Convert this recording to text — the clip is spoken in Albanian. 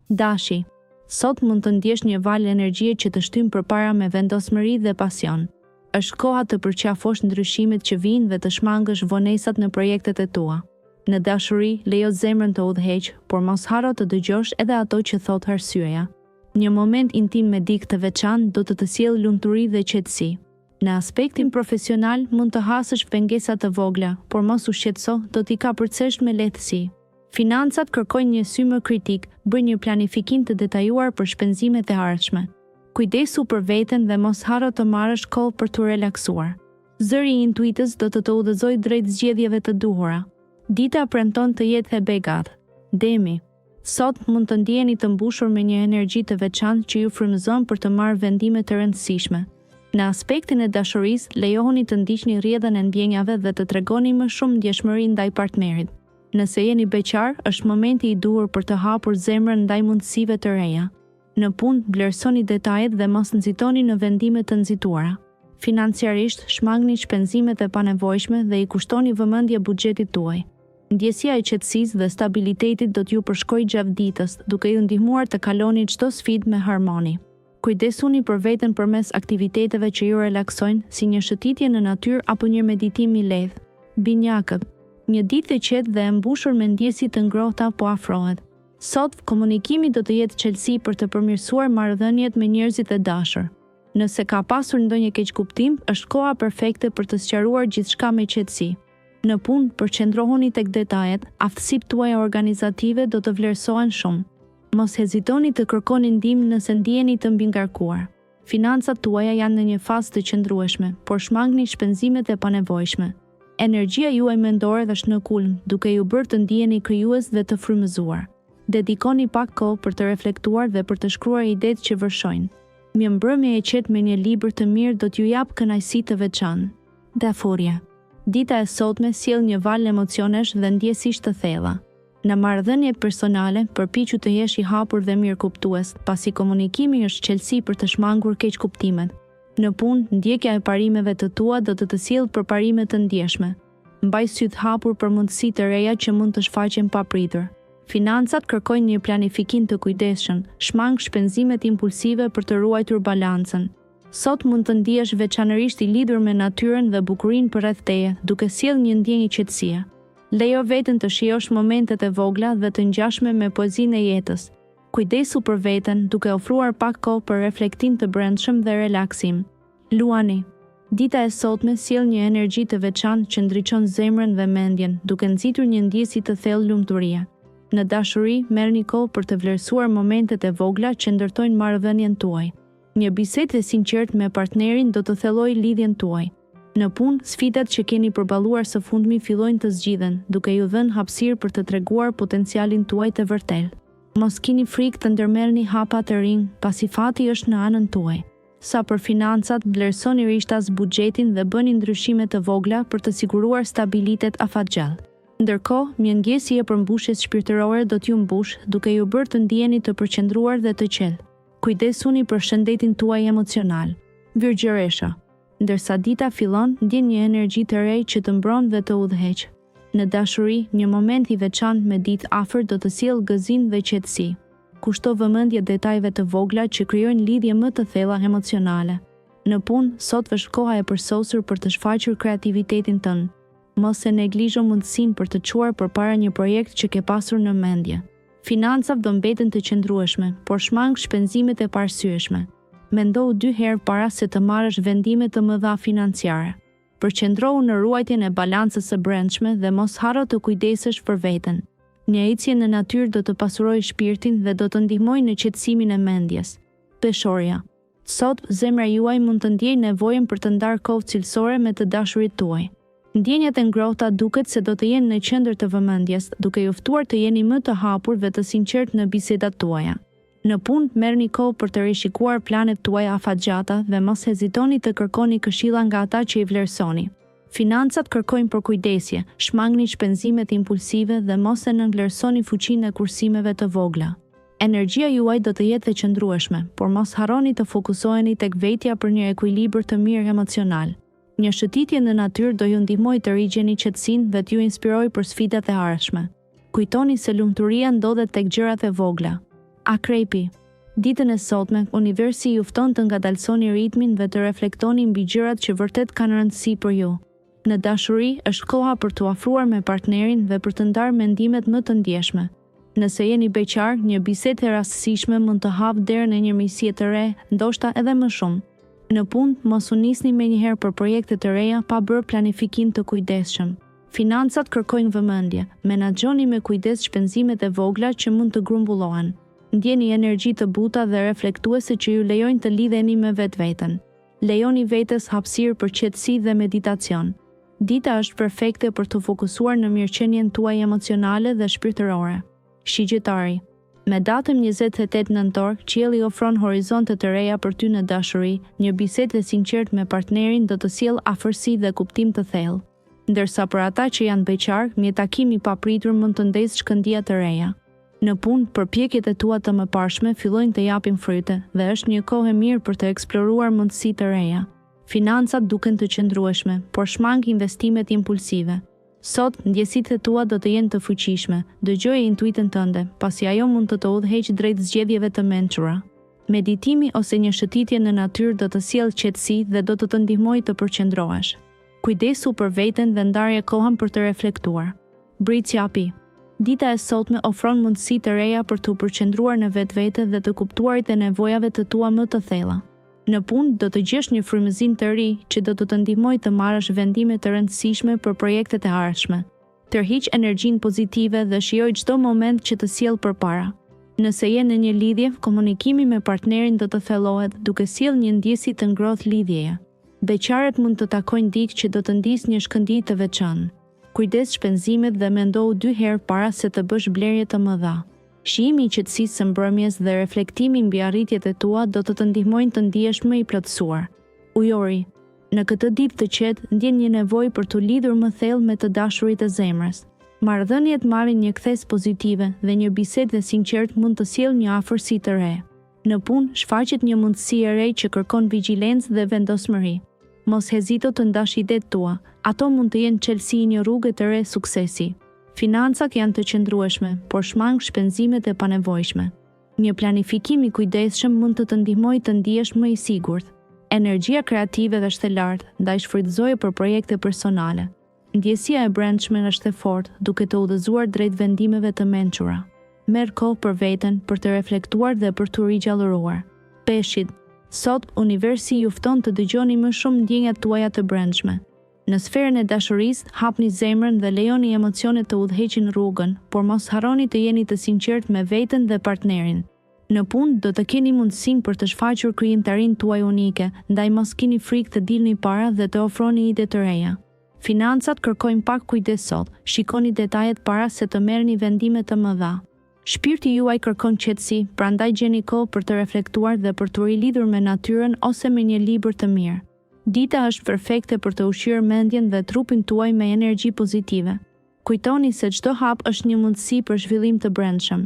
Dashi, sot mund të ndjesh një valë energjie që të shtyn përpara me vendosmëri dhe pasion. Është koha të përqafosh ndryshimet që vijnë dhe të shmangësh vonesat në projektet e tua. Në dashuri, lejo zemrën të udhëheq, por mos haro të dëgjosh edhe ato që thot arsyeja. Një moment intim me dikë të veçantë do të sjellë lumturi dhe qetësi. Në aspektin profesional mund të hasësh pengesa të vogla, por mos u shqetëso, do t'i kapërcesh me lehtësi. Financat kërkojnë një sy më kritik, bëj një planifikim të detajuar për shpenzimet e ardhshme. Kujdesu për veten dhe mos haro të marrësh kohë për të relaksuar. Zëri i intuitës do të udhëzojë drejt zgjedhjeve të duhura. Dita premton të jetë e begat. Demi, sot mund të ndjeni të mbushur me një energji të veçantë që ju frymëzon për të marrë vendime të rëndësishme. Në aspektin e dashurisë, lejohuni të ndiqni rrjedhën e ndjenjave dhe të tregoni më shumë ndjeshmëri ndaj partnerit. Nëse jeni beqar, është momenti i duhur për të hapur zemrën ndaj mundësive të reja. Në punë, vlerësoni detajet dhe mos nxitoni në vendime të nxituara. Financiarisht, shmangni shpenzimet e panevojshme dhe i kushtoni vëmendje buxhetit tuaj. Ndjesia e qetësisë dhe stabilitetit do t'ju përshkojë gjatë ditës, duke ju ndihmuar të kaloni çdo sfidë me harmoni. Kujdesuni për veten përmes aktiviteteve që ju relaksojnë, si një shëtitje në natyrë apo një meditim i lehtë. Binjakët, një ditë e qetë dhe e mbushur me ndjesi të ngrohta po afrohet. Sot, komunikimi do të jetë çelësi për të përmirësuar marrëdhëniet me njerëzit e dashur. Nëse ka pasur ndonjë keqkuptim, është koha perfekte për të sqaruar gjithçka me qetësi. Në punë, përqendrohuni tek detajet, aftësitë tuaja organizative do të vlerësohen shumë. Mos hezitoni të kërkoni ndihmë nëse ndiheni të mbingarkuar. Financat tuaja janë në një fazë të qëndrueshme, por shmangni shpenzimet e panevojshme. Energjia juaj mendore është në kulm, duke ju bërë të ndiheni krijues dhe të frymëzuar. Dedikoni pak kohë për të reflektuar dhe për të shkruar idetë që vërshojnë. Mbrëmja e qetë me një libër të mirë do t'ju jap kënaqësi të veçantë. Dashuria. Dita e sotme sjell një valë emocionesh dhe ndjesish të thella. Në marrëdhëniet personale, përpiqu të jesh i hapur dhe mirëkuptues, pasi komunikimi është çelësi për të shmangur keqkuptimet. Në punë, ndjekja e parimeve të tua do të sjellë përparime të ndjeshme. Mbaj syt hapur për mundësi të reja që mund të shfaqen papritur. Financat kërkojnë një planifikim të kujdesshëm, shmang shpenzimet impulsive për të ruajtur balancën. Sot mund të ndihesh veçanërisht i lidhur me natyrën dhe bukurinë përreth teje, duke sjellë një ndjenjë qetësie. Lejo veten të shijosh momentet e vogla dhe të ngjashme me poezinë e jetës. Kujdesu për veten, duke ofruar pak kohë për reflektim të brendshëm dhe relaksim. Luani. Dita e sotme sjell një energji të veçantë që ndriçon zemrën dhe mendjen, duke nxitur një ndjesi të thellë lumturie. Në dashuri, merrni kohë për të vlerësuar momentet e vogla që ndërtojnë marrëdhënien tuaj. Një bisedë e sinqertë me partnerin do të thellojë lidhjen tuaj. Në punë, sfidat që keni përballuar së fundmi fillojnë të zgjidhen, duke ju dhënë hapësirë për të treguar potencialin tuaj të vërtetë. Mos keni frikë të ndërmerrni hapa të rinj, pasi fati është në anën tuaj. Sa për financat, vlerësoni rishtas buxhetin dhe bëni ndryshime të vogla për të siguruar stabilitet afatgjallë. Ndërkohë, mjengjesja e përmbushjes shpirtërore do t'ju mbush, duke ju bërë të ndjeni të përqendruar dhe të qetë. Kujdesuni për shëndetin tuaj emocional. Virgjëresha. Ndërsa dita fillon, ndjen një energji të re që të mbron dhe të udhëheq. Në dashuri, një moment i veçantë me ditë afër do të sjellë gëzim dhe qetësi. Kushto vëmendje detajeve të vogla që krijojnë lidhje më të thella emocionale. Në punë, sot është koha e përsosur për të shfaqur kreativitetin tënd. Mos e neglizho mundësinë për të çuar përpara një projekt që ke pasur në mendje. Financat do mbeten të qëndrueshme, por shmang shpenzimet e paarsyeshme. Mendohu 2 herë para se të marrësh vendime të mëdha financiare. Përqendrohu në ruajtjen e balancës së brendshme dhe mos harro të kujdesesh për veten. Një ecje në natyrë do të pasurojë shpirtin dhe do të ndihmojë në qetësimin e mendjes. Peshorja. Sot zemra juaj mund të ndjejë nevojën për të ndarë kohë cilësore me të dashurit tuaj. Ndjenjat e ngrohta duket se do të jenë në qendër të vëmendjes, duke ju ftuar të jeni më të hapur dhe të sinqertë në bisedat tuaja. Në punë, merrni kohë për të rishikuar planet tuaja afatgjata dhe mos hezitoni të kërkoni këshilla nga ata që i vlerësoni. Financat kërkojnë përkujdesje, shmangni shpenzimet impulsive dhe mos e nënvlerësoni fuqinë e kursimeve të vogla. Energjia juaj do të jetë e qëndrueshme, por mos harroni të fokusoheni tek vetja për një ekuilibër të mirë emocional. Një shëtitje në natyrë do ju ndihmojë të rigjeni qetësinë dhe t'ju inspirojë për sfidat e ardhshme. Kujtoni se lumturia ndodhet tek gjërat e vogla. Akrepi. Ditën e sotme, universi ju fton të ngadalsoni ritmin dhe të reflektoni mbi gjërat që vërtet kanë rëndësi për ju. Në dashuri është koha për të afruar me partnerin dhe për të ndarë mendimet më të ndjeshme. Nëse jeni beqar, një bisedë e rastësishme mund të hapë derën e një miqësie të re, ndoshta edhe më shumë. Në punë, mos u nisni menjëherë për projekte të reja pa bërë planifikim të kujdesshëm. Financat kërkojnë vëmendje. Menaxhoni me kujdes shpenzimet e vogla që mund të grumbullohen. Ndjeni energji të buta dhe reflektuese që ju lejojnë të lidheni me vetveten. Lejoni vetes hapësirë për qetësi dhe meditacion. Dita është perfekte për të fokusuar në mirëqenien tuaj emocionale dhe shpirtërore. Shigjetari. Me datën 28 nëntor, qielli ofron horizonte të reja për ty në dashuri, një bisedë e sinqertë me partnerin do të sjellë afërsi dhe kuptim të thellë. Ndërsa për ata që janë beqar, një takim i papritur mund të ndezë shkëndija të reja. Në punë, përpjekjet e tua të mëparshme fillojnë të japin fryte dhe është një kohë e mirë për të eksploruar mundësi të reja. Financat duken të qëndrueshme, por shmang investimet impulsive. Sot, ndjesitë e tua do të jenë të fuqishme. Dëgjoje intuitën tënde, pasi ajo mund të udhëheqë drejt zgjedhjeve të mençura. Meditimi ose një shëtitje në natyrë do të sjellë qetësi dhe do të ndihmojë të përqendrohesh. Kujdesu për veten dhe ndarje kohën për të reflektuar. Britsjapi. Dita e sotme ofron mundësi të reja për të përqendruar në vetvete dhe të kuptuarit e nevojave të tua më të thella. Në punë do të gjesh një frymëzim të ri që do të ndihmojë të marrësh vendime të rëndësishme për projektet e ardhshme. Tërhiq energjinë pozitive dhe shijoj çdo moment që të sjell përpara. Nëse je në një lidhje, komunikimi me partnerin do të thellohet duke sjellë një ndjesi të ngrohtë lidhjeje. Beqarët mund të takojnë dikë që do të ndisë një shkëndijë të veçantë. Kujdes shpenzimet dhe mendohu 2 herë para se të bësh blerje të mëdha. Shijimi i qetësisë së mbrëmjes dhe reflektimi mbi arritjet e tua do të ndihmojnë të ndihesh më i plotësuar. Ujori. Në këtë ditë të qetë, ndjen një nevojë për të lidhur më thellë me të dashurit e zemrës. Marrëdhëniet marrin një kthes pozitive dhe një bisedë e sinqertë mund të sjellë një afërsi të re. Në punë, shfaqet një mundësi e re që kërkon vigjilencë dhe vendosmëri. Mos hezito të ndash idetë tua, ato mund të jenë çelësi një rrugë të re suksesi. Financat janë të qëndrueshme, por shmang shpenzimet e panevojshme. Një planifikim i kujdesshëm mund të të ndihmojë të ndihesh më i sigurt. Energjia kreative është e lartë, ndaj shfrytëzoje për projekte personale. Ndjesia e brendshme është e fortë, duke të udhëzuar drejt vendimeve të mençura. Merr kohë për veten, për të reflektuar dhe për të rigjallëruar. Peshqit. Sot, universi ju fton të dëgjoni më shumë ndjenjat tuaja të brendshme. Në sferën e dashurisë, hapni zemrën dhe lejoni emocionet të udhëheqin rrugën, por mos harroni të jeni të sinqertë me veten dhe partnerin. Në punë do të keni mundësinë për të shfaqur krijimtarinë tuaj unike, ndaj mos keni frikë të dilni para dhe të ofroni ide të reja. Financat kërkojnë pak kujdes sot, shikoni detajet para se të merrni vendime të mëdha. Shpirti juaj kërkon qetësi, prandaj gjeni kohë për të reflektuar dhe për të rilidhur me natyrën ose me një libër të mirë. Dita është perfekte për të ushqyer mendjen dhe trupin tuaj me energji pozitive. Kujtoni se çdo hap është një mundësi për zhvillim të brendshëm.